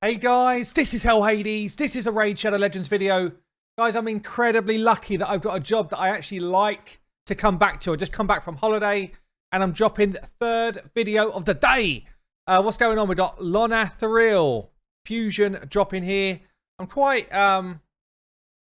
Hey guys, this is Hell Hades. This is a Raid Shadow Legends video. Guys, I'm incredibly lucky that I've got a job that I actually like to come back to. I just come back from holiday and I'm dropping the third video of the day. What's going on? We've got Lonathriel Fusion dropping here. I'm quite, I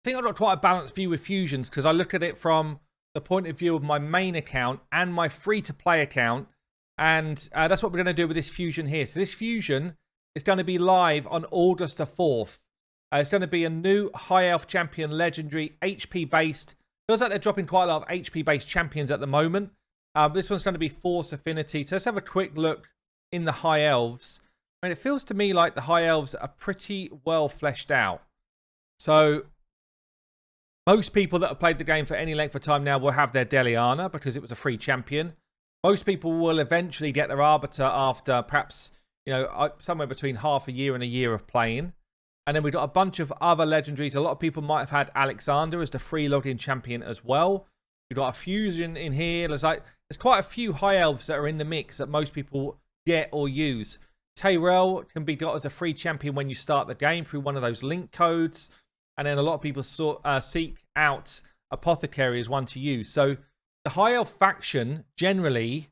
think I've got quite a balanced view with Fusions because I look at it from the point of view of my main account and my free-to-play account. And that's what we're going to do with this Fusion here. So this Fusion is going to be live on August the 4th. It's going to be a new High Elf Champion Legendary HP based. Feels like they're dropping quite a lot of HP based champions at the moment. This one's going to be Force Affinity. So let's have a quick look in the High Elves. I mean, it feels to me like the High Elves are pretty well fleshed out. So most people that have played the game for any length of time now will have their Deliana because it was a free champion. Most people will eventually get their Arbiter after perhaps, you know, somewhere between half a year and a year of playing. And then we've got a bunch of other legendaries. A lot of people might have had Alexander as the free login champion as well. We've got a Fusion in here. There's quite a few High Elves that are in the mix that most people get or use. Tyrell can be got as a free champion when you start the game through one of those link codes. And then a lot of people seek out Apothecary as one to use. So the High Elf faction, generally,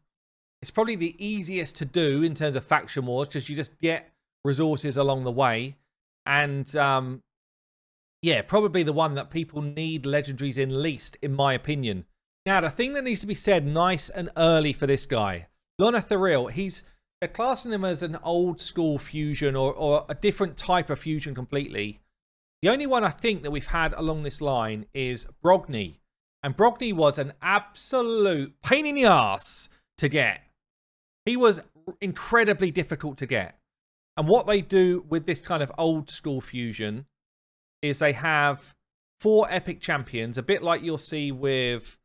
it's probably the easiest to do in terms of faction wars, because you just get resources along the way. And, yeah, probably the one that people need legendaries in least, in my opinion. Now, the thing that needs to be said nice and early for this guy, Lonathriel, they're classing him as an old school fusion or a different type of fusion completely. The only one I think that we've had along this line is Brogni. And Brogni was an absolute pain in the ass to get. He was incredibly difficult to get. And what they do with this kind of old school fusion is they have 4 epic champions, a bit like you'll see with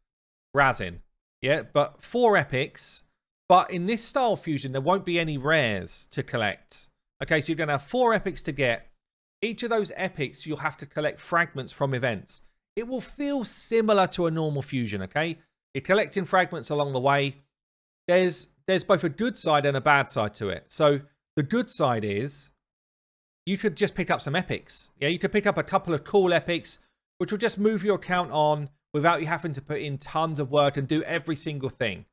Razin. Yeah, but 4 epics. But in this style fusion, there won't be any rares to collect. Okay, so you're going to have 4 epics to get. Each of those epics, you'll have to collect fragments from events. It will feel similar to a normal fusion, okay? You're collecting fragments along the way. There's both a good side and a bad side to it. So the good side is you could just pick up some epics. Yeah, you could pick up a couple of cool epics, which will just move your account on without you having to put in tons of work and do every single thing.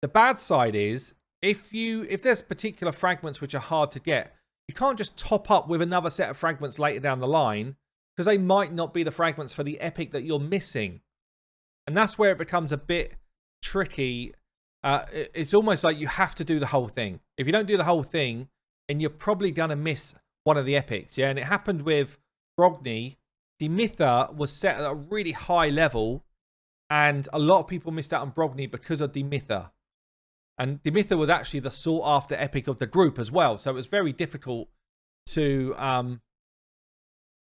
The bad side is if there's particular fragments which are hard to get, you can't just top up with another set of fragments later down the line because they might not be the fragments for the epic that you're missing. And that's where it becomes a bit tricky. It's almost like you have to do the whole thing. If you don't do the whole thing, then you're probably going to miss one of the epics. Yeah, and it happened with Brogni. Dimitha was set at a really high level, and a lot of people missed out on Brogni because of Dimitha. And Dimitha was actually the sought-after epic of the group as well. So it was very difficult to,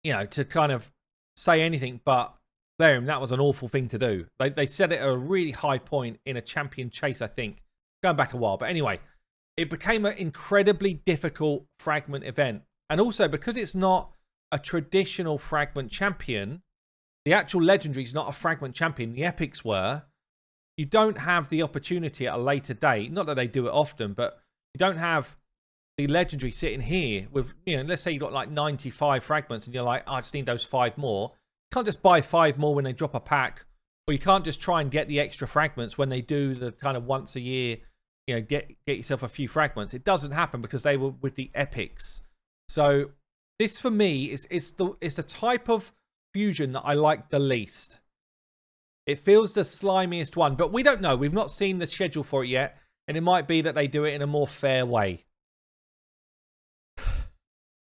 to kind of say anything but, that was an awful thing to do. They set it at a really high point in a champion chase, I think. Going back a while. But anyway, it became an incredibly difficult fragment event. And also, because it's not a traditional fragment champion, the actual legendary is not a fragment champion. The epics were. You don't have the opportunity at a later date. Not that they do it often, but you don't have the legendary sitting here with, let's say you got like 95 fragments and you're like, I just need those 5 more. You can't just buy 5 more when they drop a pack, or you can't just try and get the extra fragments when they do the kind of once a year, get yourself a few fragments. It doesn't happen because they were with the epics. So this for me is the type of fusion that I like the least. It feels the slimiest one, but we don't know. We've not seen the schedule for it yet, and it might be that they do it in a more fair way.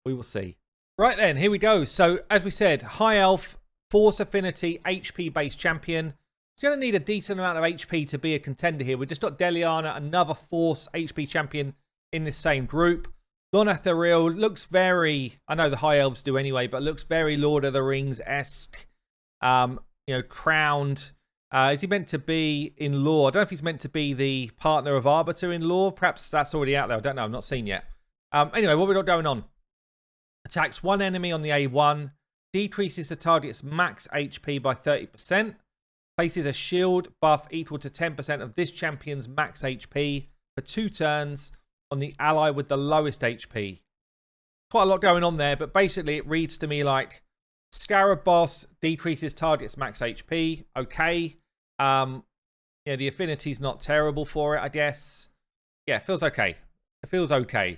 We will see. Right then, here we go. So, as we said, High Elf, Force Affinity, HP-based champion. It's going to need a decent amount of HP to be a contender here. We've just got Deliana, another Force HP champion in this same group. Lonathriel looks very, I know the High Elves do anyway, but looks very Lord of the Rings-esque. Crowned. Is he meant to be in lore? I don't know if he's meant to be the partner of Arbiter in lore. Perhaps that's already out there. I don't know. I've not seen yet. Anyway, what we got going on? Attacks one enemy on the A1. Decreases the target's max HP by 30%. Places a shield buff equal to 10% of this champion's max HP for 2 turns on the ally with the lowest HP. quite a lot going on there, but basically it reads to me like Scarab Boss decreases target's max HP. Okay. Yeah, the affinity's not terrible for it, I guess. Yeah, it feels okay. It feels okay.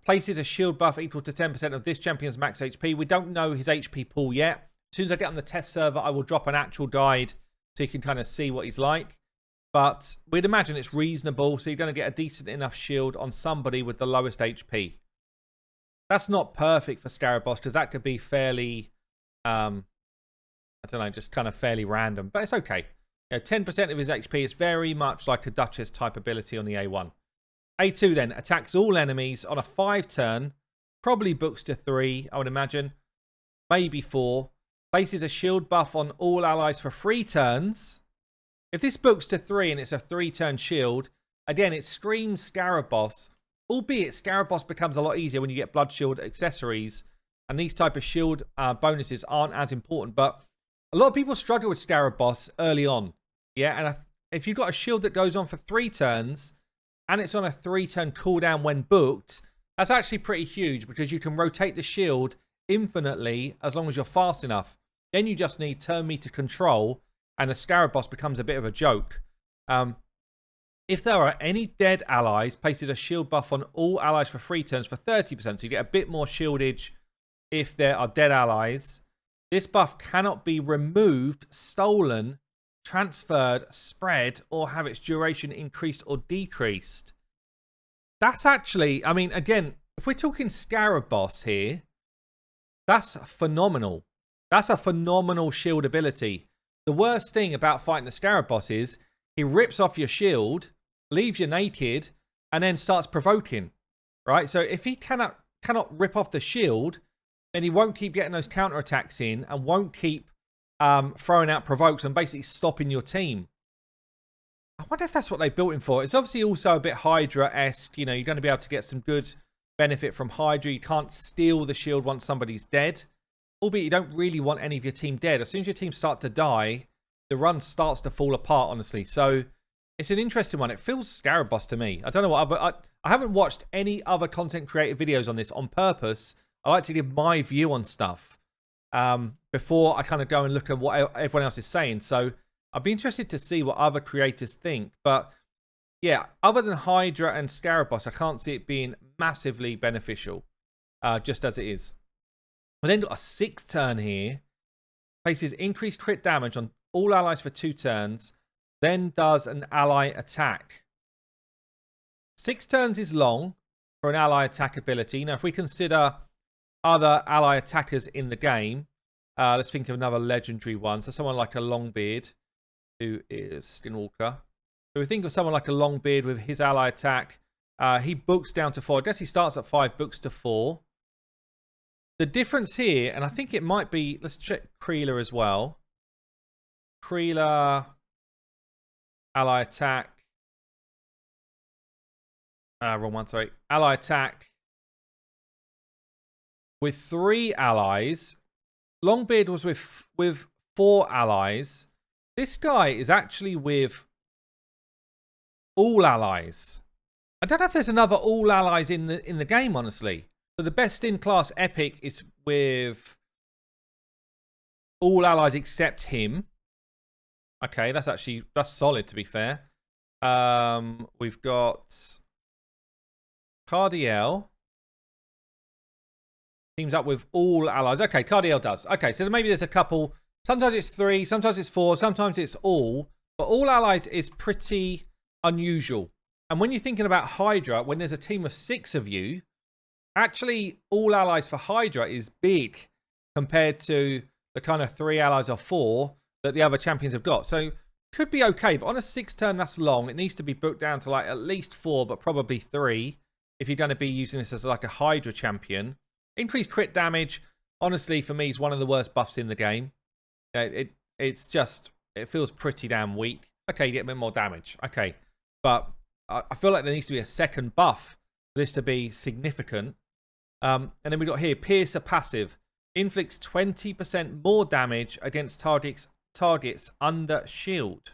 Places a shield buff equal to 10% of this champion's max HP. We don't know his HP pool yet. As soon as I get on the test server, I will drop an actual guide so you can kind of see what he's like. But we'd imagine it's reasonable, so you're going to get a decent enough shield on somebody with the lowest HP. That's not perfect for Scarab Boss, because that could be fairly, I don't know, just kind of fairly random. But it's okay. 10% of his HP is very much like a Duchess type ability on the A1. A2 then attacks all enemies on a 5 turn. Probably books to 3, I would imagine. Maybe 4. Places a shield buff on all allies for 3 turns. If this books to 3 and it's a 3-turn shield, again, it screams Scarab Boss. Albeit, Scarab Boss becomes a lot easier when you get Blood Shield accessories. And these type of shield bonuses aren't as important. But a lot of people struggle with Scarab Boss early on. Yeah, and if you've got a shield that goes on for 3 turns, and it's on a 3-turn cooldown when booked, that's actually pretty huge because you can rotate the shield infinitely as long as you're fast enough. Then you just need turn meter control, and the Scarab Boss becomes a bit of a joke. If there are any dead allies, places a shield buff on all allies for 3 turns for 30%, so you get a bit more shieldage if there are dead allies. This buff cannot be removed, stolen, transferred, spread, or have its duration increased or decreased. That's actually, I mean, again, if we're talking Scarab Boss here, that's phenomenal. That's a phenomenal shield ability. The worst thing about fighting the Scarab Boss is he rips off your shield, leaves you naked, and then starts provoking, right? So if he cannot rip off the shield, then he won't keep getting those counterattacks in and won't keep throwing out provokes and basically stopping your team. I wonder if that's what they built him for. It's obviously also a bit Hydra-esque. You know, you're going to be able to get some good benefit from Hydra. You can't steal the shield once somebody's dead. Albeit you don't really want any of your team dead. As soon as your team start to die, the run starts to fall apart, honestly. So it's an interesting one. It feels Scarab Boss to me. I don't know what other... I haven't watched any other content creator videos on this on purpose. I like to give my view on stuff before I kind of go and look at what everyone else is saying. So I'd be interested to see what other creators think. But yeah, other than Hydra and Scarab Boss, I can't see it being massively beneficial, just as it is. We then got a 6th turn here. Places increased crit damage on all allies for 2 turns. Then does an ally attack. 6 turns is long for an ally attack ability. Now, if we consider other ally attackers in the game, let's think of another legendary one. So someone like a Longbeard, who is Skinwalker. So we think of someone like a Longbeard with his ally attack. He books down to 4. I guess he starts at 5, books to 4. The difference here, and I think it might be, let's check Kreela as well. Kreela, ally attack. Wrong one, sorry. Ally attack. With 3 allies. Longbeard was with 4 allies. This guy is actually with all allies. I don't know if there's another all allies in the game, honestly. So the best in class epic is with all allies except him. Okay, that's solid, to be fair. We've got Cardiel. Teams up with all allies. Okay, Cardiel does. Okay, so maybe there's a couple. Sometimes it's 3, sometimes it's 4, sometimes it's all. But all allies is pretty unusual. And when you're thinking about Hydra, when there's a team of 6 of you, actually all allies for Hydra is big compared to the kind of 3 allies or 4 that the other champions have got. So could be okay, but on a 6 turn, that's long. It needs to be booked down to like at least 4, but probably 3 if you're going to be using this as like a Hydra champion. Increased crit damage, honestly, for me, is one of the worst buffs in the game. It's just, it feels pretty damn weak. Okay, you get a bit more damage. Okay, but I feel like there needs to be a second buff for this to be significant. And then we got here, Piercer passive. Inflicts 20% more damage against targets under shield.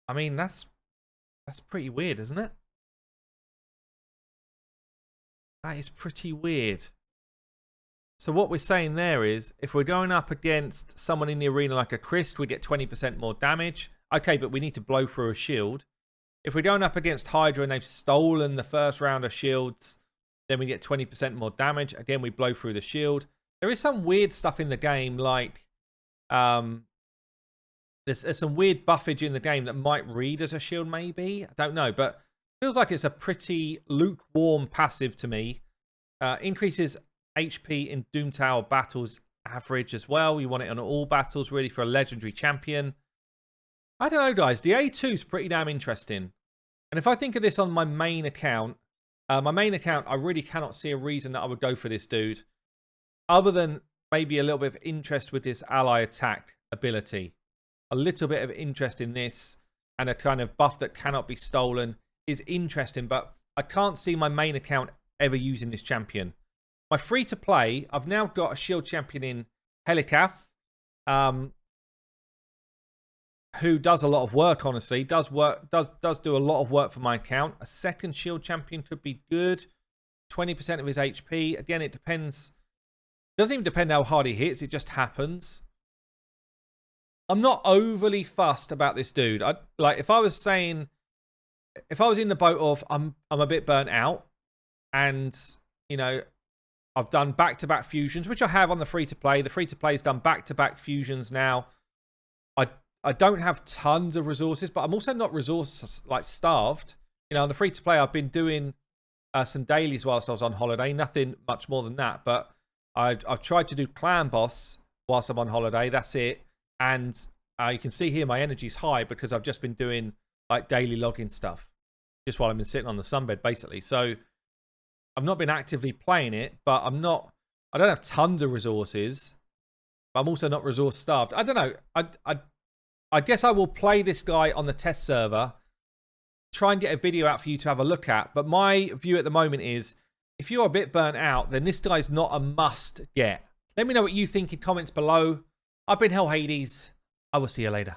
I mean, that's pretty weird, isn't it? That is pretty weird. So what we're saying there is, if we're going up against someone in the arena like a Christ, we get 20% more damage. Okay, but we need to blow through a shield. If we're going up against Hydra and they've stolen the first round of shields, then we get 20% more damage. Again, we blow through the shield. There is some weird stuff in the game, like there's some weird buffage in the game that might read as a shield, maybe. I don't know, but feels like it's a pretty lukewarm passive to me. Increases HP in Doom Tower battles average as well. You want it on all battles, really, for a legendary champion. I don't know, guys. The A2 is pretty damn interesting. And if I think of this on my main account, I really cannot see a reason that I would go for this dude, other than maybe a little bit of interest with this ally attack ability. A little bit of interest in this, and a kind of buff that cannot be stolen is interesting, but I can't see my main account ever using this champion. My free-to-play, I've now got a shield champion in Helikath, who does a lot of work, honestly. Does do a lot of work for my account. A second shield champion could be good. 20% of his HP. Again, it depends. Doesn't even depend how hard he hits. It just happens. I'm not overly fussed about this dude. If I was in the boat of I'm a bit burnt out, and you know, I've done back-to-back fusions, which I have on the free-to-play. The free-to-play's done back-to-back fusions now. I don't have tons of resources, but I'm also not resource starved. You know, on the free-to-play, I've been doing some dailies whilst I was on holiday. Nothing much more than that, but I've tried to do clan boss whilst I'm on holiday. That's it. And you can see here my energy's high because I've just been doing like daily login stuff just while I've been sitting on the sunbed, basically. So I've not been actively playing it, but I don't have tons of resources, but I'm also not resource starved. I don't know. I guess I will play this guy on the test server, try and get a video out for you to have a look at. But my view at the moment is, if you're a bit burnt out, then this guy's not a must get. Let me know what you think in comments below. I've been Hell Hades. I will see you later.